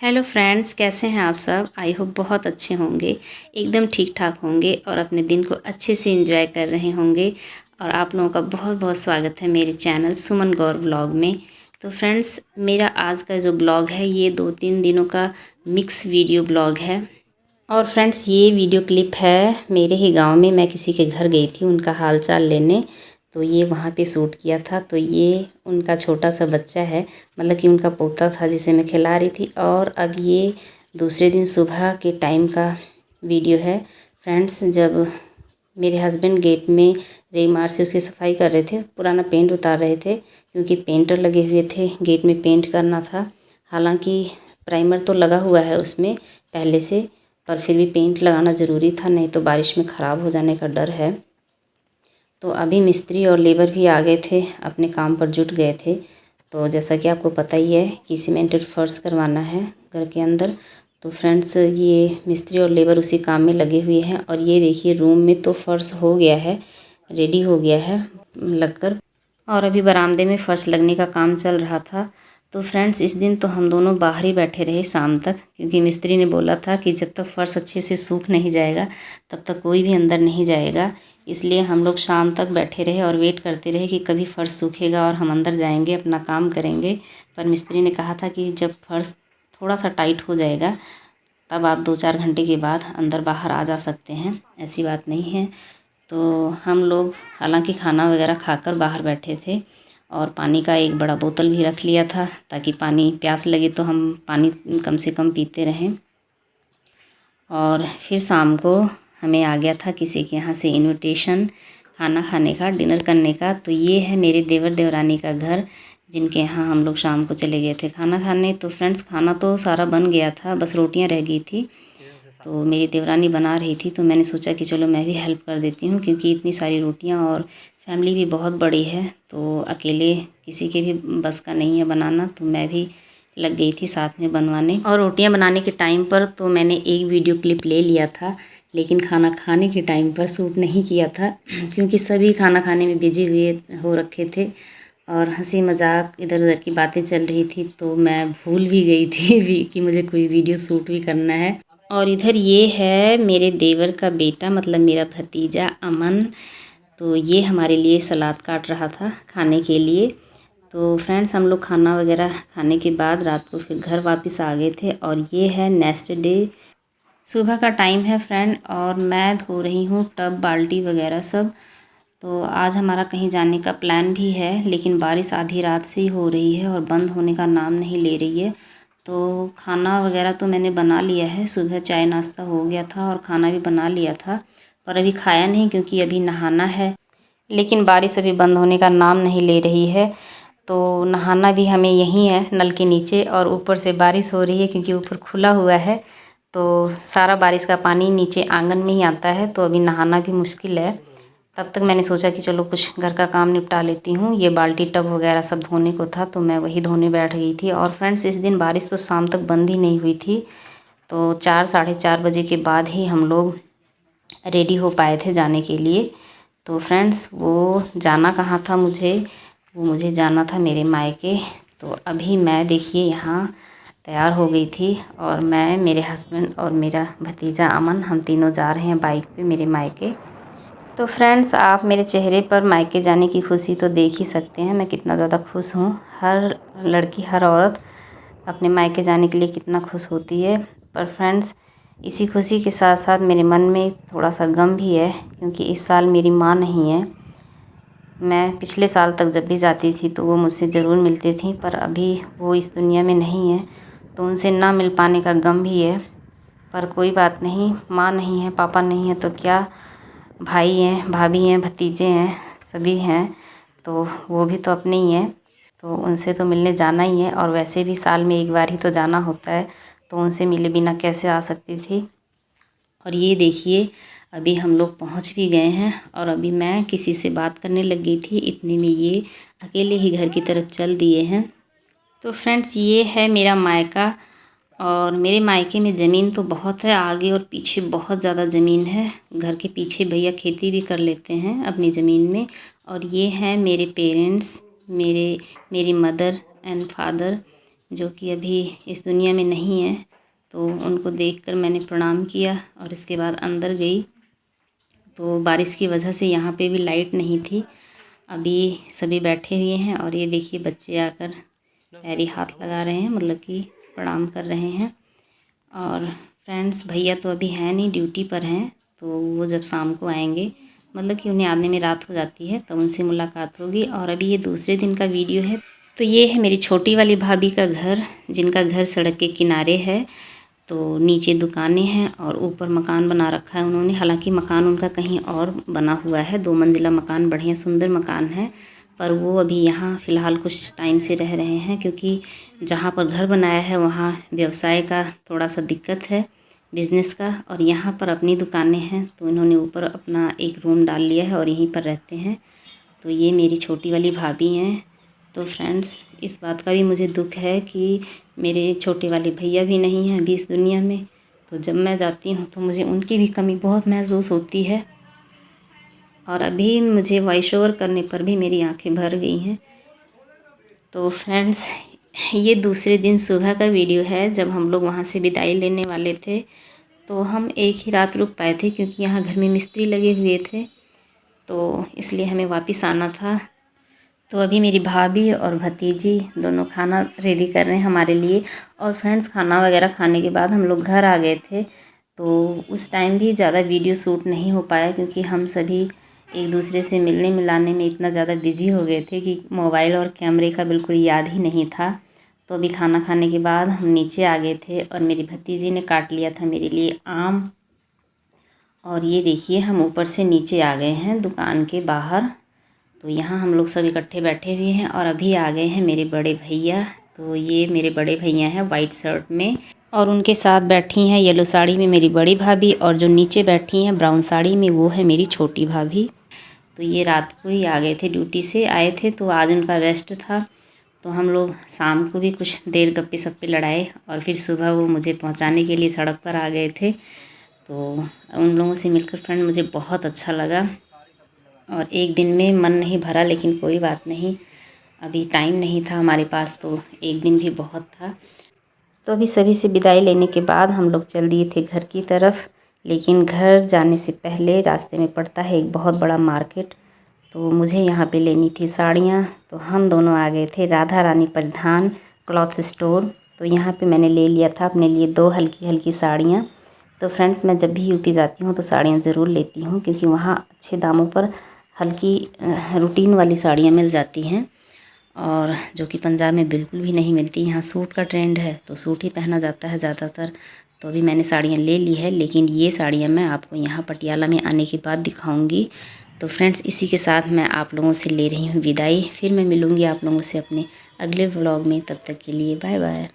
Hello friends, कैसे हैं आप सब। आई होप बहुत अच्छे होंगे, एकदम ठीक ठाक होंगे और अपने दिन को अच्छे से एंजॉय कर रहे होंगे। और आप लोगों का बहुत बहुत स्वागत है मेरे चैनल सुमन गौर ब्लॉग में। तो फ्रेंड्स, मेरा आज का जो ब्लॉग है ये 2-3 दिनों का मिक्स वीडियो ब्लॉग है। और फ्रेंड्स, ये वीडियो क्लिप है मेरे ही गांव में। मैं किसी के घर गई थी उनका हाल चाल लेने, तो ये वहाँ पे शूट किया था। तो ये उनका छोटा सा बच्चा है, मतलब कि उनका पोता था जिसे मैं खिला रही थी। और अब ये दूसरे दिन सुबह के टाइम का वीडियो है फ्रेंड्स, जब मेरे हस्बैंड गेट में रेगमार से उसकी सफाई कर रहे थे, पुराना पेंट उतार रहे थे क्योंकि पेंटर लगे हुए थे, गेट में पेंट करना था। हालांकि प्राइमर तो लगा हुआ है उसमें पहले से, पर फिर भी पेंट लगाना ज़रूरी था, नहीं तो बारिश में ख़राब हो जाने का डर है। तो अभी मिस्त्री और लेबर भी आ गए थे, अपने काम पर जुट गए थे। तो जैसा कि आपको पता ही है कि सीमेंटेड फर्श करवाना है घर के अंदर। तो फ्रेंड्स, ये मिस्त्री और लेबर उसी काम में लगे हुए हैं। और ये देखिए, रूम में तो फर्श हो गया है, रेडी हो गया है लगकर। और अभी बरामदे में फर्श लगने का काम चल रहा था। तो फ्रेंड्स, इस दिन तो हम दोनों बाहर ही बैठे रहे शाम तक, क्योंकि मिस्त्री ने बोला था कि जब तक फर्श अच्छे से सूख नहीं जाएगा तब तक कोई भी अंदर नहीं जाएगा। इसलिए हम लोग शाम तक बैठे रहे और वेट करते रहे कि कभी फर्श सूखेगा और हम अंदर जाएंगे, अपना काम करेंगे। पर मिस्त्री ने कहा था कि जब फर्श थोड़ा सा टाइट हो जाएगा तब आप 2-4 घंटे के बाद अंदर बाहर आ जा सकते हैं, ऐसी बात नहीं है। तो हम लोग हालांकि खाना वगैरह खाकर बाहर बैठे थे और पानी का एक बड़ा बोतल भी रख लिया था, ताकि पानी प्यास लगे तो हम पानी कम से कम पीते रहें। और फिर शाम को हमें आ गया था किसी के यहाँ से इनविटेशन खाना खाने का, डिनर करने का। तो ये है मेरे देवर देवरानी का घर, जिनके यहाँ हम लोग शाम को चले गए थे खाना खाने। तो फ्रेंड्स, खाना तो सारा बन गया था, बस रोटियाँ रह गई थी। तो मेरी देवरानी बना रही थी, तो मैंने सोचा कि चलो मैं भी हेल्प कर देती हूँ, क्योंकि इतनी सारी रोटियाँ और फैमिली भी बहुत बड़ी है, तो अकेले किसी के भी बस का नहीं है बनाना। तो मैं भी लग गई थी साथ में बनवाने। और रोटियाँ बनाने के टाइम पर तो मैंने एक वीडियो क्लिप ले लिया था, लेकिन खाना खाने के टाइम पर शूट नहीं किया था क्योंकि सभी खाना खाने में बिजी हुए हो रखे थे और हंसी मजाक इधर उधर की बातें चल रही थी। तो मैं भूल भी गई थी कि मुझे कोई वीडियो शूट भी करना है। और इधर ये है मेरे देवर का बेटा, मतलब मेरा भतीजा अमन। तो ये हमारे लिए सलाद काट रहा था खाने के लिए। तो फ्रेंड्स, हम लोग खाना वगैरह खाने के बाद रात को फिर घर वापस आ गए थे। और ये है नेक्स्ट डे, सुबह का टाइम है फ्रेंड, और मैं धो रही हूँ टब बाल्टी वगैरह सब। तो आज हमारा कहीं जाने का प्लान भी है, लेकिन बारिश आधी रात से ही हो रही है और बंद होने का नाम नहीं ले रही है। तो खाना वगैरह तो मैंने बना लिया है, सुबह चाय नाश्ता हो गया था और खाना भी बना लिया था, पर अभी खाया नहीं क्योंकि अभी नहाना है। लेकिन बारिश अभी बंद होने का नाम नहीं ले रही है, तो नहाना भी हमें यहीं है नल के नीचे। और ऊपर से बारिश हो रही है क्योंकि ऊपर खुला हुआ है, तो सारा बारिश का पानी नीचे आंगन में ही आता है, तो अभी नहाना भी मुश्किल है। तब तक मैंने सोचा कि चलो कुछ घर का काम निपटा लेती हूँ। ये बाल्टी टब वगैरह सब धोने को था, तो मैं वही धोने बैठ गई थी। और फ्रेंड्स, इस दिन बारिश तो शाम तक बंद ही नहीं हुई थी, तो 4-4:30 बजे के बाद ही हम लोग रेडी हो पाए थे जाने के लिए। तो फ्रेंड्स, वो जाना कहाँ था मुझे जाना था मेरे मायके। तो अभी मैं देखिए यहाँ तैयार हो गई थी, और मैं, मेरे हस्बैंड और मेरा भतीजा अमन, हम तीनों जा रहे हैं बाइक पे मेरे मायके। तो फ्रेंड्स, आप मेरे चेहरे पर मायके जाने की खुशी तो देख ही सकते हैं, मैं कितना ज़्यादा खुश हूँ। हर लड़की, हर औरत अपने मायके जाने के लिए कितना खुश होती है। पर फ्रेंड्स, इसी खुशी के साथ साथ मेरे मन में थोड़ा सा गम भी है, क्योंकि इस साल मेरी माँ नहीं है। मैं पिछले साल तक जब भी जाती थी तो वो मुझसे ज़रूर मिलती थी, पर अभी वो इस दुनिया में नहीं है, तो उनसे ना मिल पाने का गम भी है। पर कोई बात नहीं, माँ नहीं है, पापा नहीं है तो क्या, भाई हैं, भाभी हैं, भतीजे हैं, सभी हैं, तो वो भी तो अपने ही हैं। तो उनसे तो मिलने जाना ही है, और वैसे भी साल में एक बार ही तो जाना होता है, तो उनसे मिले बिना कैसे आ सकती थी। और ये देखिए, अभी हम लोग पहुंच भी गए हैं, और अभी मैं किसी से बात करने लग गई थी, इतने में ये अकेले ही घर की तरफ चल दिए हैं। तो फ्रेंड्स, ये है मेरा मायका, और मेरे मायके में ज़मीन तो बहुत है, आगे और पीछे बहुत ज़्यादा ज़मीन है। घर के पीछे भैया खेती भी कर लेते हैं अपनी ज़मीन में। और ये हैं मेरे पेरेंट्स, मेरी मदर एंड फादर, जो कि अभी इस दुनिया में नहीं है। तो उनको देखकर मैंने प्रणाम किया और इसके बाद अंदर गई। तो बारिश की वजह से यहाँ पे भी लाइट नहीं थी। अभी सभी बैठे हुए हैं और ये देखिए बच्चे आकर पैरी हाथ लगा रहे हैं, मतलब कि प्रणाम कर रहे हैं। और फ्रेंड्स, भैया तो अभी हैं नहीं, ड्यूटी पर हैं। तो वो जब शाम को आएंगे, मतलब कि उन्हें आने में रात हो जाती है, तब उनसे मुलाकात होगी। और अभी ये दूसरे दिन का वीडियो है। तो ये है मेरी छोटी वाली भाभी का घर, जिनका घर सड़क के किनारे है। तो नीचे दुकानें हैं और ऊपर मकान बना रखा है उन्होंने। हालांकि मकान उनका कहीं और बना हुआ है, 2 मंजिला मकान, बढ़िया सुंदर मकान है। पर वो अभी यहाँ फ़िलहाल कुछ टाइम से रह रहे हैं, क्योंकि जहाँ पर घर बनाया है वहाँ व्यवसाय का थोड़ा सा दिक्कत है, बिज़नेस का। और यहाँ पर अपनी दुकानें हैं, तो इन्होंने ऊपर अपना एक रूम डाल लिया है और यहीं पर रहते हैं। तो ये मेरी छोटी वाली भाभी हैं। तो फ्रेंड्स, इस बात का भी मुझे दुख है कि मेरे छोटे वाले भैया भी नहीं हैं अभी इस दुनिया में। तो जब मैं जाती हूँ तो मुझे उनकी भी कमी बहुत महसूस होती है। और अभी मुझे वॉइस ओवर करने पर भी मेरी आंखें भर गई हैं। तो फ्रेंड्स, ये दूसरे दिन सुबह का वीडियो है, जब हम लोग वहाँ से विदाई लेने वाले थे। तो हम एक ही रात रुक पाए थे, क्योंकि यहाँ घर में मिस्त्री लगे हुए थे, तो इसलिए हमें वापस आना था। तो अभी मेरी भाभी और भतीजी दोनों खाना रेडी कर रहे हैं हमारे लिए। और फ्रेंड्स, खाना वगैरह खाने के बाद हम लोग घर आ गए थे। तो उस टाइम भी ज़्यादा वीडियो शूट नहीं हो पाया, क्योंकि हम सभी एक दूसरे से मिलने मिलाने में इतना ज़्यादा बिज़ी हो गए थे कि मोबाइल और कैमरे का बिल्कुल याद ही नहीं था। तो अभी खाना खाने के बाद हम नीचे आ गए थे और मेरी भतीजी ने काट लिया था मेरे लिए आम। और ये देखिए, हम ऊपर से नीचे आ गए हैं दुकान के बाहर। तो यहाँ हम लोग सब इकट्ठे बैठे हुए हैं और अभी आ गए हैं मेरे बड़े भैया। तो ये मेरे बड़े भैया हैं वाइट शर्ट में, और उनके साथ बैठी हैं येलो साड़ी में मेरी बड़ी भाभी, और जो नीचे बैठी हैं ब्राउन साड़ी में वो है मेरी छोटी भाभी। तो ये रात को ही आ गए थे, ड्यूटी से आए थे, तो आज उनका रेस्ट था। तो हम लोग शाम को भी कुछ देर गप्पे सप्पे लड़ाए और फिर सुबह वो मुझे पहुंचाने के लिए सड़क पर आ गए थे। तो उन लोगों से मिलकर फ्रेंड मुझे बहुत अच्छा लगा। और एक दिन में मन नहीं भरा, लेकिन कोई बात नहीं, अभी टाइम नहीं था हमारे पास, तो एक दिन भी बहुत था। तो अभी सभी से विदाई लेने के बाद हम लोग चल दिए थे घर की तरफ। लेकिन घर जाने से पहले रास्ते में पड़ता है एक बहुत बड़ा मार्केट। तो मुझे यहाँ पे लेनी थी साड़ियाँ। तो हम दोनों आ गए थे राधा रानी परिधान क्लॉथ स्टोर। तो यहाँ पे मैंने ले लिया था अपने लिए 2 हल्की हल्की साड़ियाँ। तो फ्रेंड्स, मैं जब भी यूपी जाती हूँ तो साड़ियाँ ज़रूर लेती हूँ, क्योंकि वहाँ अच्छे दामों पर हल्की रूटीन वाली साड़ियाँ मिल जाती हैं, और जो कि पंजाब में बिल्कुल भी नहीं मिलती। यहाँ सूट का ट्रेंड है, तो सूट ही पहना जाता है ज़्यादातर। तो अभी मैंने साड़ियाँ ले ली है, लेकिन ये साड़ियाँ मैं आपको यहाँ पटियाला में आने के बाद दिखाऊंगी। तो फ्रेंड्स, इसी के साथ मैं आप लोगों से ले रही हूँ विदाई। फिर मैं मिलूँगी आप लोगों से अपने अगले व्लॉग में। तब तक के लिए बाय बाय।